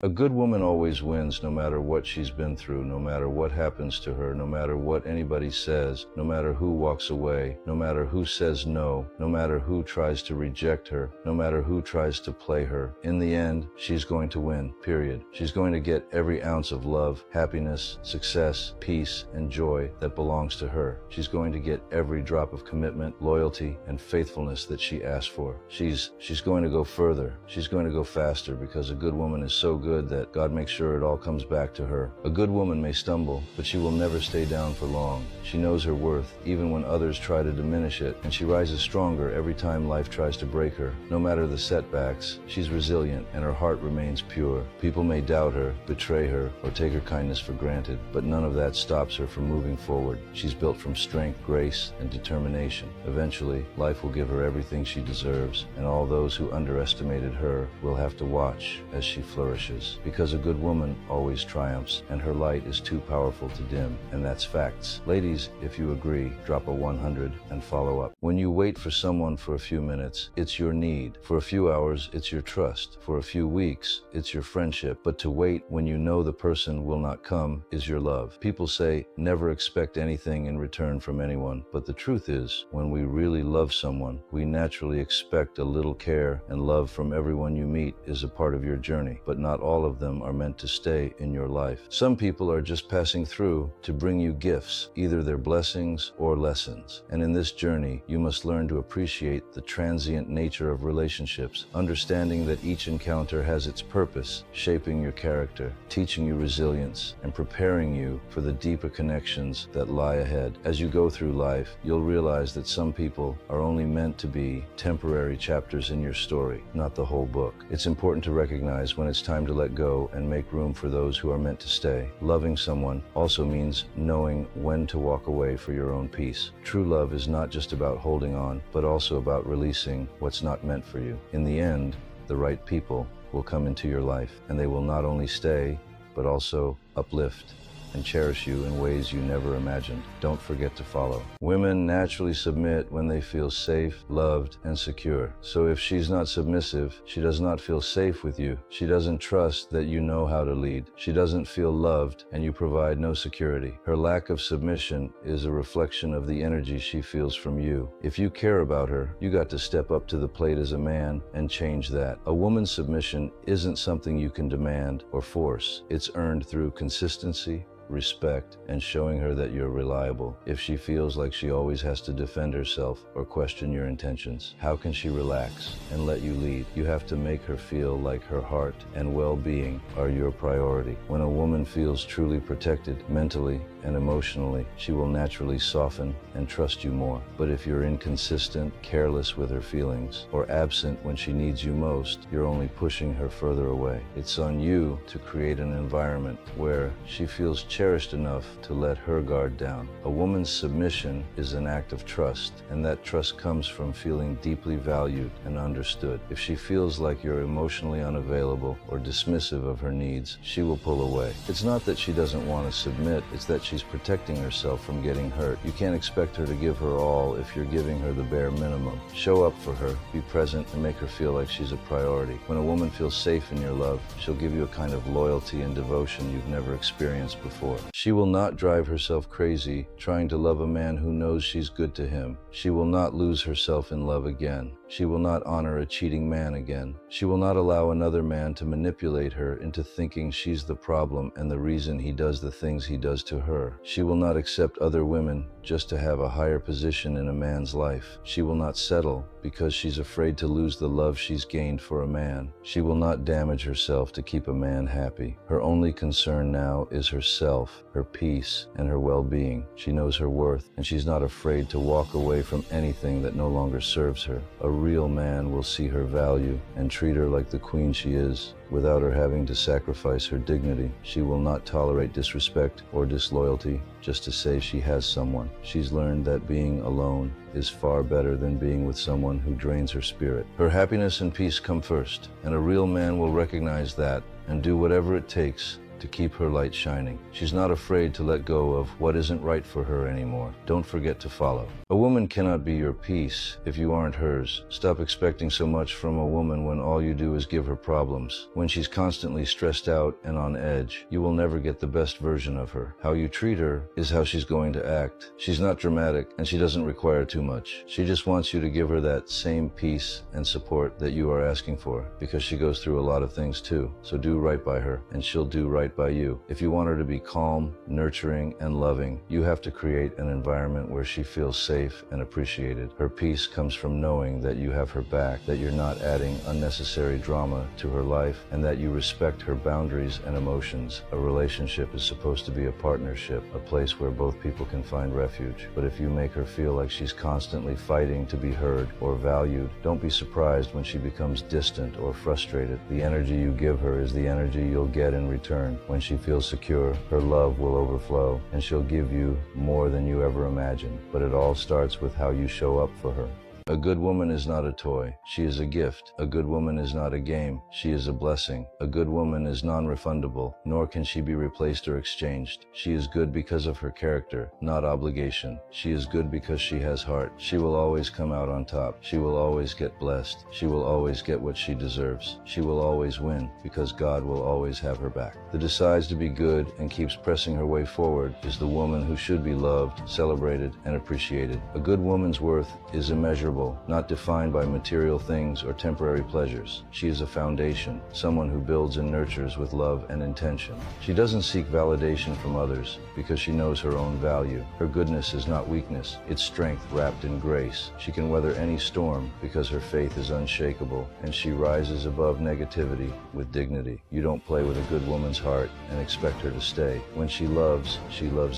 A good woman always wins no matter what she's been through, no matter what happens to her, no matter what anybody says, no matter who walks away, no matter who says no, no matter who tries to reject her, no matter who tries to play her. In the end, she's going to win, period. She's going to get every ounce of love, happiness, success, peace, and joy that belongs to her. She's going to get every drop of commitment, loyalty, and faithfulness that she asked for. She's going to go further. She's going to go faster because a good woman is so good that God makes sure it all comes back to her. A good woman may stumble, but she will never stay down for long. She knows her worth, even when others try to diminish it, and she rises stronger every time life tries to break her. No matter the setbacks, she's resilient and her heart remains pure. People may doubt her, betray her, or take her kindness for granted, but none of that stops her from moving forward. She's built from strength, grace, and determination. Eventually, life will give her everything she deserves, and all those who underestimated her will have to watch as she flourishes. Because a good woman always triumphs, and her light is too powerful to dim, and that's facts. Ladies, if you agree, drop a 100 and follow up. When you wait for someone for a few minutes, it's your need. For a few hours, it's your trust. For a few weeks, it's your friendship. But to wait when you know the person will not come is your love. People say, never expect anything in return from anyone. But the truth is, when we really love someone, we naturally expect a little care and love from everyone you meet is a part of your journey. But not all of them are meant to stay in your life. Some people are just passing through to bring you gifts, either their blessings or lessons. And in this journey, you must learn to appreciate the transient nature of relationships, understanding that each encounter has its purpose, shaping your character, teaching you resilience, and preparing you for the deeper connections that lie ahead. As you go through life, you'll realize that some people are only meant to be temporary chapters in your story, not the whole book. It's important to recognize when it's time to let go and make room for those who are meant to stay. Loving someone also means knowing when to walk away for your own peace. True love is not just about holding on, but also about releasing what's not meant for you. In the end, the right people will come into your life, and they will not only stay, but also uplift and cherish you in ways you never imagined. Don't forget to follow. Women naturally submit when they feel safe, loved, and secure. So if she's not submissive, she does not feel safe with you. She doesn't trust that you know how to lead. She doesn't feel loved, and you provide no security. Her lack of submission is a reflection of the energy she feels from you. If you care about her, you got to step up to the plate as a man and change that. A woman's submission isn't something you can demand or force. It's earned through consistency, respect, and showing her that you're reliable. If she feels like she always has to defend herself or question your intentions, how can she relax and let you lead? You have to make her feel like her heart and well-being are your priority. When a woman feels truly protected mentally and emotionally, she will naturally soften and trust you more. But if you're inconsistent, careless with her feelings, or absent when she needs you most, you're only pushing her further away. It's on you to create an environment where she feels cherished enough to let her guard down. A woman's submission is an act of trust, and that trust comes from feeling deeply valued and understood. If she feels like you're emotionally unavailable or dismissive of her needs, she will pull away. It's not that she doesn't want to submit, it's that she's protecting herself from getting hurt. You can't expect her to give her all if you're giving her the bare minimum. Show up for her, be present, and make her feel like she's a priority. When a woman feels safe in your love, she'll give you a kind of loyalty and devotion you've never experienced before. She will not drive herself crazy trying to love a man who knows she's good to him. She will not lose herself in love again. She will not honor a cheating man again. She will not allow another man to manipulate her into thinking she's the problem and the reason he does the things he does to her. She will not accept other women just to have a higher position in a man's life. She will not settle because she's afraid to lose the love she's gained for a man. She will not damage herself to keep a man happy. Her only concern now is herself, her peace, and her well-being. She knows her worth, and she's not afraid to walk away from anything that no longer serves her. A real man will see her value and treat her like the queen she is, without her having to sacrifice her dignity. She will not tolerate disrespect or disloyalty just to say she has someone. She's learned that being alone is far better than being with someone who drains her spirit. Her happiness and peace come first, and a real man will recognize that and do whatever it takes to keep her light shining. She's not afraid to let go of what isn't right for her anymore. Don't forget to follow. A woman cannot be your peace if you aren't hers. Stop expecting so much from a woman when all you do is give her problems. When she's constantly stressed out and on edge, you will never get the best version of her. How you treat her is how she's going to act. She's not dramatic and she doesn't require too much. She just wants you to give her that same peace and support that you are asking for, because she goes through a lot of things too. So do right by her and she'll do right by you. If you want her to be calm, nurturing, and loving, you have to create an environment where she feels safe and appreciated. Her peace comes from knowing that you have her back, that you're not adding unnecessary drama to her life, and that you respect her boundaries and emotions. A relationship is supposed to be a partnership, a place where both people can find refuge. But if you make her feel like she's constantly fighting to be heard or valued, don't be surprised when she becomes distant or frustrated. The energy you give her is the energy you'll get in return. When she feels secure, her love will overflow, and she'll give you more than you ever imagined. But it all starts with how you show up for her. A good woman is not a toy. She is a gift. A good woman is not a game. She is a blessing. A good woman is non-refundable, nor can she be replaced or exchanged. She is good because of her character, not obligation. She is good because she has heart. She will always come out on top. She will always get blessed. She will always get what she deserves. She will always win, because God will always have her back. That decides to be good and keeps pressing her way forward is the woman who should be loved, celebrated, and appreciated. A good woman's worth is immeasurable, not defined by material things or temporary pleasures. She is a foundation, someone who builds and nurtures with love and intention. She doesn't seek validation from others because she knows her own value. Her goodness is not weakness, it's strength wrapped in grace. She can weather any storm because her faith is unshakable, and she rises above negativity with dignity. You don't play with a good woman's heart and expect her to stay. When she loves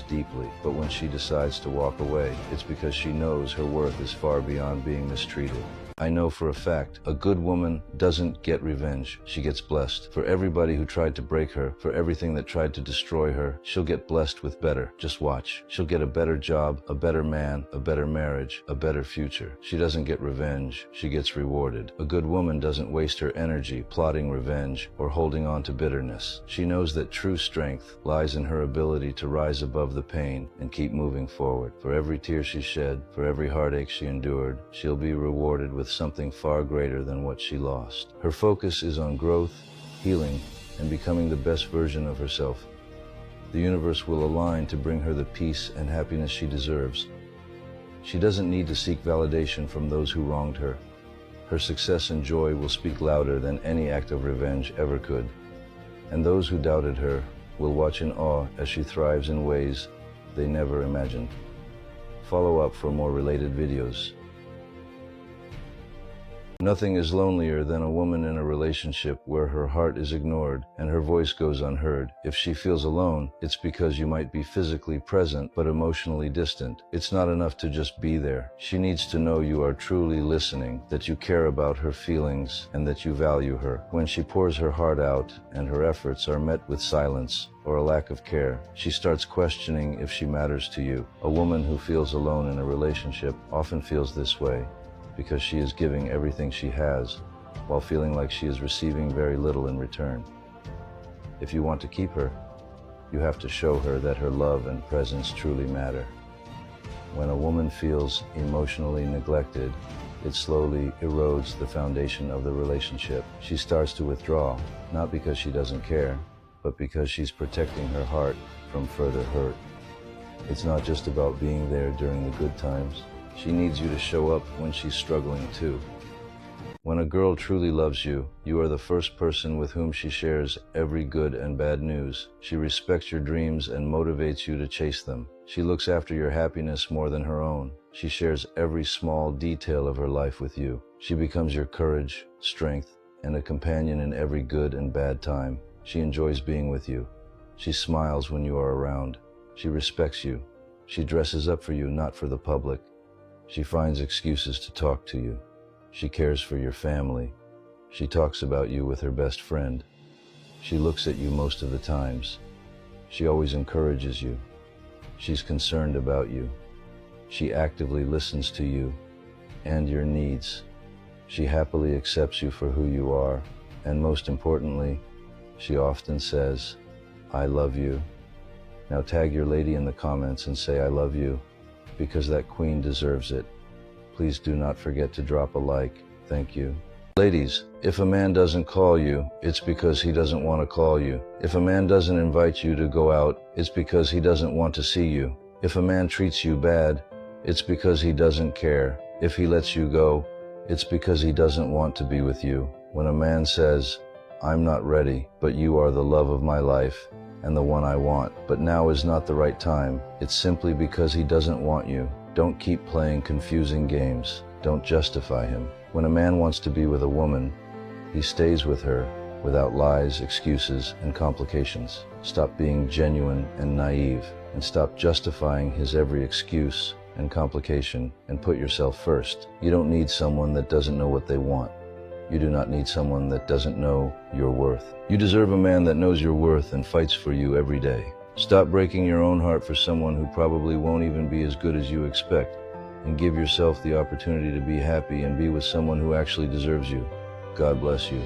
deeply. But when she decides to walk away, it's because she knows her worth is far beyond being mistreated. I know for a fact, a good woman doesn't get revenge. She gets blessed. For everybody who tried to break her, for everything that tried to destroy her, she'll get blessed with better. Just watch. She'll get a better job, a better man, a better marriage, a better future. She doesn't get revenge. She gets rewarded. A good woman doesn't waste her energy plotting revenge or holding on to bitterness. She knows that true strength lies in her ability to rise above the pain and keep moving forward. For every tear she shed, for every heartache she endured, she'll be rewarded with something far greater than what she lost. Her focus is on growth, healing, and becoming the best version of herself. The universe will align to bring her the peace and happiness she deserves. She doesn't need to seek validation from those who wronged her. Her success and joy will speak louder than any act of revenge ever could. And those who doubted her will watch in awe as she thrives in ways they never imagined. Follow up for more related videos. Nothing is lonelier than a woman in a relationship where her heart is ignored and her voice goes unheard. If she feels alone, it's because you might be physically present but emotionally distant. It's not enough to just be there. She needs to know you are truly listening, that you care about her feelings, and that you value her. When she pours her heart out and her efforts are met with silence or a lack of care, she starts questioning if she matters to you. A woman who feels alone in a relationship often feels this way because she is giving everything she has while feeling like she is receiving very little in return. If you want to keep her, you have to show her that her love and presence truly matter. When a woman feels emotionally neglected, it slowly erodes the foundation of the relationship. She starts to withdraw, not because she doesn't care, but because she's protecting her heart from further hurt. It's not just about being there during the good times. She needs you to show up when she's struggling too. When a girl truly loves you, you are the first person with whom she shares every good and bad news. She respects your dreams and motivates you to chase them. She looks after your happiness more than her own. She shares every small detail of her life with you. She becomes your courage, strength, and a companion in every good and bad time. She enjoys being with you. She smiles when you are around. She respects you. She dresses up for you, not for the public. She finds excuses to talk to you. She cares for your family. She talks about you with her best friend. She looks at you most of the times. She always encourages you. She's concerned about you. She actively listens to you and your needs. She happily accepts you for who you are. And most importantly, she often says, I love you. Now tag your lady in the comments and say I love you, because that queen deserves it. Please do not forget to drop a like. Thank you. Ladies, if a man doesn't call you, it's because he doesn't want to call you. If a man doesn't invite you to go out, it's because he doesn't want to see you. If a man treats you bad, it's because he doesn't care. If he lets you go, it's because he doesn't want to be with you. When a man says, I'm not ready, but you are the love of my life and the one I want, but now is not the right time, it's simply because he doesn't want you. Don't keep playing confusing games. Don't justify him. When a man wants to be with a woman, he stays with her without lies, excuses, and complications. Stop being genuine and naive, and stop justifying his every excuse and complication, and put yourself first. You don't need someone that doesn't know what they want. You do not need someone that doesn't know your worth. You deserve a man that knows your worth and fights for you every day. Stop breaking your own heart for someone who probably won't even be as good as you expect, and give yourself the opportunity to be happy and be with someone who actually deserves you. God bless you.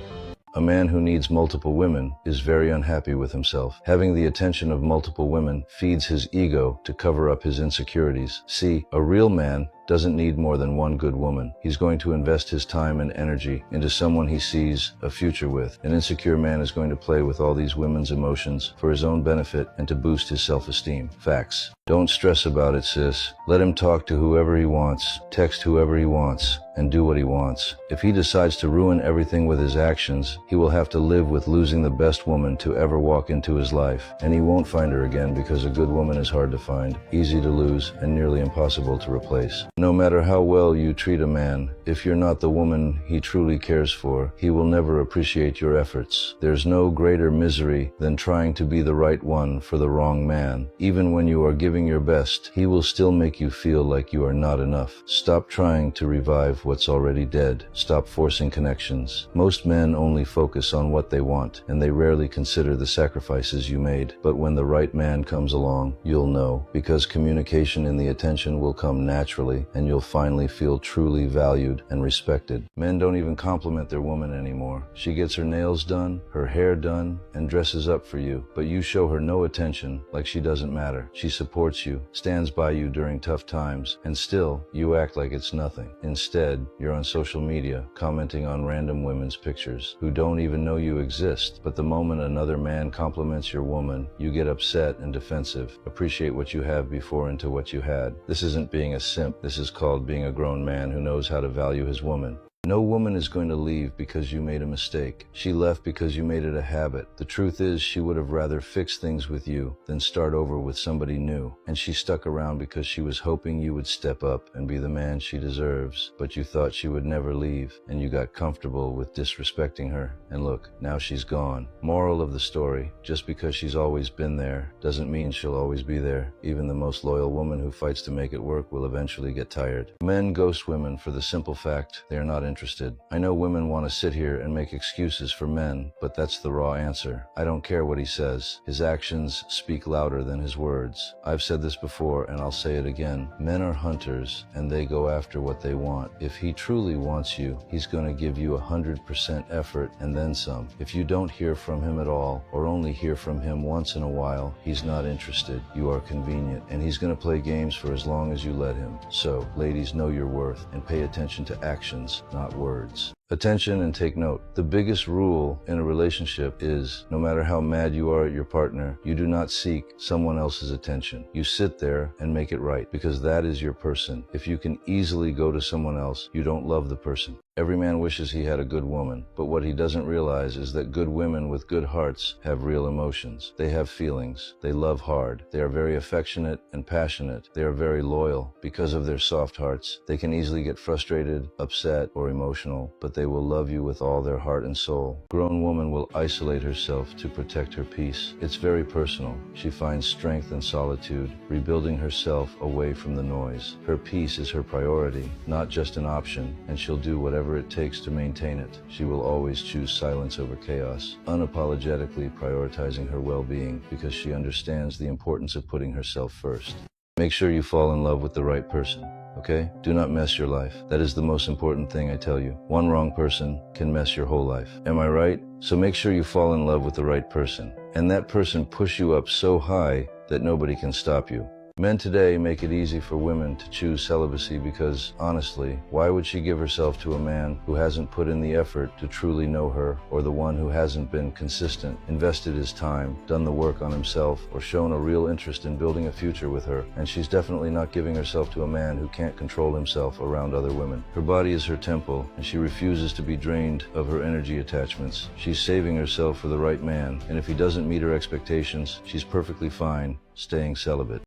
A man who needs multiple women is very unhappy with himself. Having the attention of multiple women feeds his ego to cover up his insecurities. See, a real man doesn't need more than one good woman. He's going to invest his time and energy into someone he sees a future with. An insecure man is going to play with all these women's emotions for his own benefit and to boost his self-esteem. Facts. Don't stress about it, sis. Let him talk to whoever he wants, text whoever he wants, and do what he wants. If he decides to ruin everything with his actions, he will have to live with losing the best woman to ever walk into his life. And he won't find her again, because a good woman is hard to find, easy to lose, and nearly impossible to replace. No matter how well you treat a man, if you're not the woman he truly cares for, he will never appreciate your efforts. There's no greater misery than trying to be the right one for the wrong man. Even when you are giving your best, he will still make you feel like you are not enough. Stop trying to revive what's already dead. Stop forcing connections. Most men only focus on what they want, and they rarely consider the sacrifices you made. But when the right man comes along, you'll know, because communication and the attention will come naturally, and you'll finally feel truly valued and respected. Men don't even compliment their woman anymore. She gets her nails done, her hair done, and dresses up for you, but you show her no attention, like she doesn't matter. She supports you, stands by you during tough times, and still, you act like it's nothing. Instead, you're on social media, commenting on random women's pictures, who don't even know you exist. But the moment another man compliments your woman, you get upset and defensive. Appreciate what you have before into what you had. This isn't being a simp. This is called being a grown man who knows how to value his woman. No woman is going to leave because you made a mistake. She left because you made it a habit. The truth is, she would have rather fix things with you than start over with somebody new. And she stuck around because she was hoping you would step up and be the man she deserves. But you thought she would never leave, and you got comfortable with disrespecting her. And look, now she's gone. Moral of the story, just because she's always been there doesn't mean she'll always be there. Even the most loyal woman who fights to make it work will eventually get tired. Men ghost women for the simple fact they are not interested. I know women want to sit here and make excuses for men, but that's the raw answer. I don't care what he says. His actions speak louder than his words. I've said this before, and I'll say it again. Men are hunters, and they go after what they want. If he truly wants you, he's going to give you 100% effort and then some. If you don't hear from him at all, or only hear from him once in a while, he's not interested. You are convenient, and he's going to play games for as long as you let him. So, ladies, know your worth and pay attention to actions, not words. Attention, and take note. The biggest rule in a relationship is, no matter how mad you are at your partner, you do not seek someone else's attention. You sit there and make it right, because that is your person. If you can easily go to someone else, you don't love the person. Every man wishes he had a good woman, but what he doesn't realize is that good women with good hearts have real emotions. They have feelings. They love hard. They are very affectionate and passionate. They are very loyal. Because of their soft hearts, they can easily get frustrated, upset, or emotional, but they will love you with all their heart and soul. A grown woman will isolate herself to protect her peace. It's very personal. She finds strength in solitude, rebuilding herself away from the noise. Her peace is her priority, not just an option, and she'll do whatever it takes to maintain it. She will always choose silence over chaos, unapologetically prioritizing her well-being because she understands the importance of putting herself first. Make sure you fall in love with the right person. okay? Do not mess your life. That is the most important thing I tell you. One wrong person can mess your whole life. Am I right? So make sure you fall in love with the right person, and that person push you up so high that nobody can stop you. Men today make it easy for women to choose celibacy because, honestly, why would she give herself to a man who hasn't put in the effort to truly know her, or the one who hasn't been consistent, invested his time, done the work on himself, or shown a real interest in building a future with her? And she's definitely not giving herself to a man who can't control himself around other women. Her body is her temple, and she refuses to be drained of her energy attachments. She's saving herself for the right man, and if he doesn't meet her expectations, she's perfectly fine staying celibate.